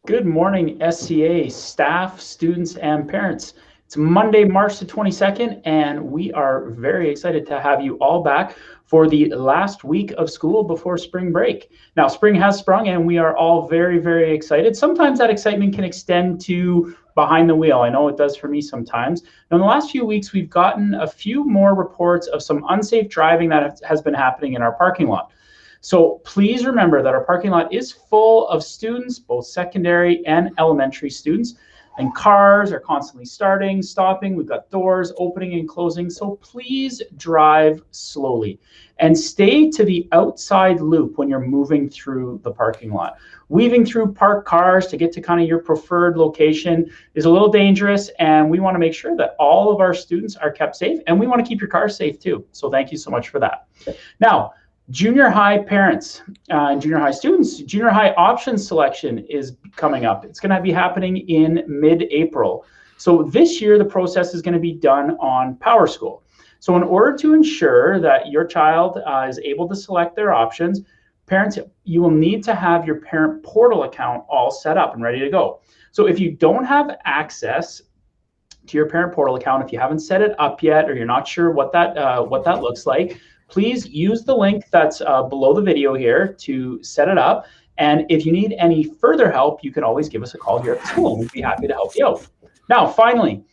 Good morning, SCA staff, students, and parents. It's Monday, March the 22nd, and we are very excited to have you all back for the last week of school before spring break. Now, spring has sprung, and we are all very, very excited. Sometimes that excitement can extend to behind the wheel. I know it does for me sometimes. Now, in the last few weeks, we've gotten a few more reports of some unsafe driving that has been happening in our parking lot. So please remember that our parking lot is full of students, both secondary and elementary students, and cars are constantly starting, stopping. We've got doors opening and closing. So please drive slowly and stay to the outside loop when you're moving through the parking lot. Weaving through parked cars to get to kind of your preferred location is a little dangerous, and we want to make sure that all of our students are kept safe, and we want to keep your cars safe too. So thank you so much for that. Now, junior high parents and junior high students, junior high options selection is coming up. It's going to be happening in mid-April. So this year, the process is going to be done on PowerSchool. So in order to ensure that your child is able to select their options, parents, you will need to have your parent portal account all set up and ready to go. So if you don't have access to your parent portal account, if you haven't set it up yet, or you're not sure what that looks like, please use the link that's below the video here to set it up. And if you need any further help, you can always give us a call here at the school, and we'd be happy to help you out. Now, finally,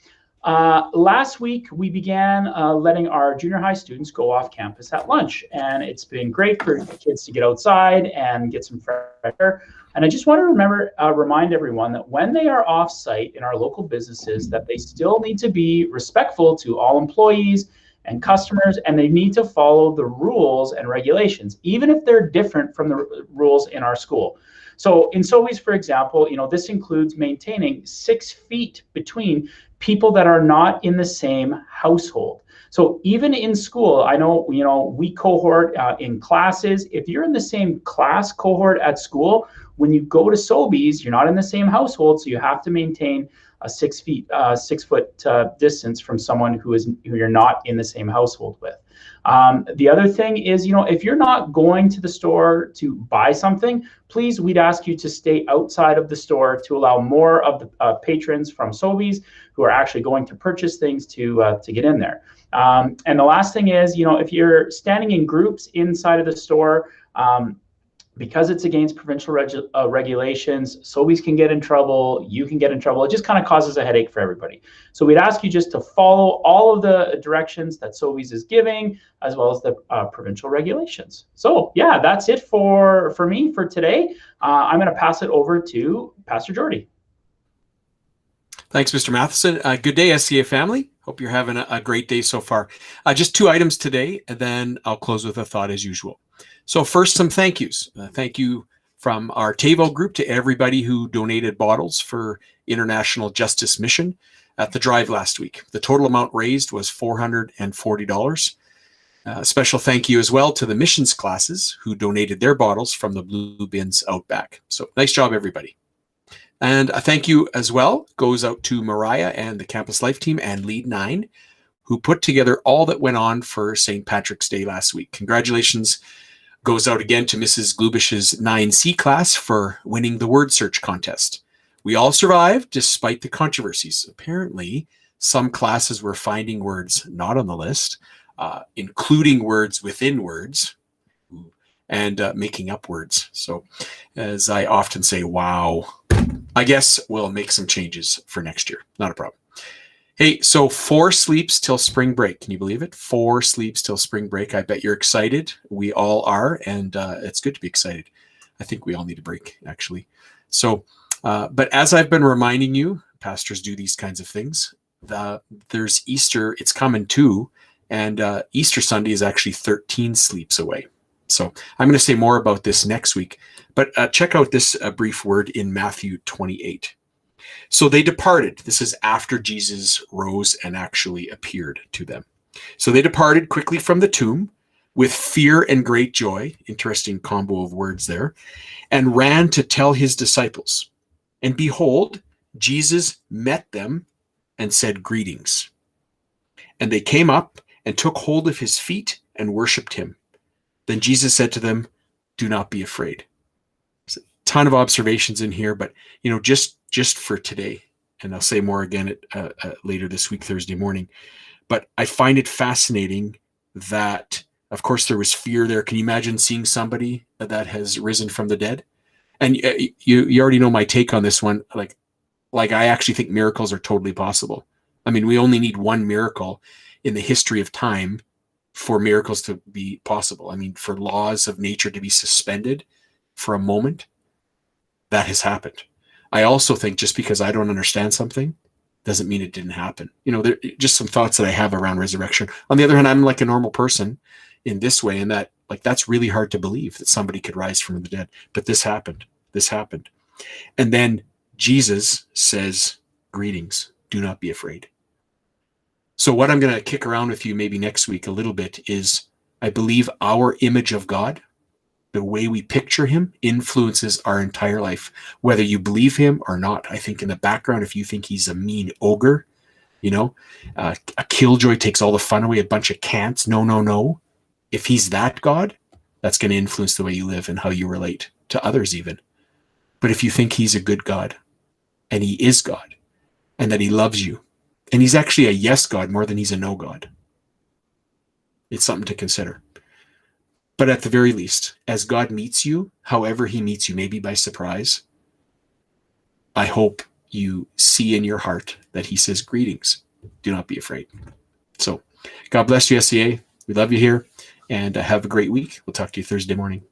last week we began letting our junior high students go off campus at lunch, and it's been great for kids to get outside and get some fresh air. And I just want to remind everyone that when they are off site in our local businesses, that they still need to be respectful to all employees and customers, and they need to follow the rules and regulations, even if they're different from the rules in our school. So in Sobeys, for example, this includes maintaining 6 feet between people that are not in the same household. So even in school, I know, we cohort in classes. If you're in the same class cohort at school, when you go to Sobeys, you're not in the same household, so you have to maintain a 6 foot distance from someone who you're not in the same household with. The other thing is, if you're not going to the store to buy something, please, we'd ask you to stay outside of the store to allow more of the patrons from Sobeys who are actually going to purchase things to get in there. And the last thing is, if you're standing in groups inside of the store, because it's against provincial regulations, Sobeys can get in trouble, you can get in trouble. It just kind of causes a headache for everybody. So we'd ask you just to follow all of the directions that Sobeys is giving, as well as the provincial regulations. So yeah, that's it for me for today. I'm going to pass it over to Pastor Jordy. Thanks, Mr. Matheson. Good day, SCA family. Hope you're having a great day so far. Just 2 items today, and then I'll close with a thought as usual. So first, some thank yous. Thank you from our TAVO group to everybody who donated bottles for International Justice Mission at the drive last week. The total amount raised was $440. Special thank you as well to the missions classes who donated their bottles from the blue bins out back. So nice job, everybody. And a thank you as well goes out to Mariah and the Campus Life team and Lead 9, who put together all that went on for St. Patrick's Day last week. Congratulations goes out again to Mrs. Glubish's 9C class for winning the word search contest. We all survived despite the controversies. Apparently, some classes were finding words not on the list, including words within words, and making up words. So, as I often say, wow. I guess we'll make some changes for next year. Not a problem. Hey, so 4 sleeps till spring break. Can you believe it? 4 sleeps till spring break. I bet you're excited. We all are, and it's good to be excited. I think we all need a break, actually. So, but as I've been reminding you, pastors do these kinds of things. There's Easter. It's coming too, and Easter Sunday is actually 13 sleeps away. So I'm going to say more about this next week, but check out this brief word in Matthew 28. So they departed. This is after Jesus rose and actually appeared to them. So they departed quickly from the tomb with fear and great joy, interesting combo of words there, and ran to tell his disciples. And behold, Jesus met them and said, "Greetings." And they came up and took hold of his feet and worshipped him. Then Jesus said to them, "Do not be afraid." ton of observations in here, but just for today, and I'll say more again later this week, Thursday morning. But I find it fascinating that, of course, there was fear there. Can you imagine seeing somebody that has risen from the dead? And you already know my take on this one. Like I actually think miracles are totally possible. I mean, we only need one miracle in the history of time for miracles to be possible. I mean, for laws of nature to be suspended for a moment, that has happened. I also think just because I don't understand something doesn't mean it didn't happen. There just some thoughts that I have around resurrection. On the other hand, I'm like a normal person in this way, and that that's really hard to believe that somebody could rise from the dead. But this happened. This happened. And then Jesus says, greetings, do not be afraid. So what I'm going to kick around with you maybe next week a little bit is, I believe our image of God, the way we picture him, influences our entire life, whether you believe him or not. I think in the background, if you think he's a mean ogre, a killjoy takes all the fun away, a bunch of can'ts, no. If he's that God, that's going to influence the way you live and how you relate to others even. But if you think he's a good God, and he is God, and that he loves you, and he's actually a yes God more than he's a no God, it's something to consider. But at the very least, as God meets you, however he meets you, maybe by surprise, I hope you see in your heart that he says, greetings, do not be afraid. So God bless you, SCA. We love you here, and have a great week. We'll talk to you Thursday morning.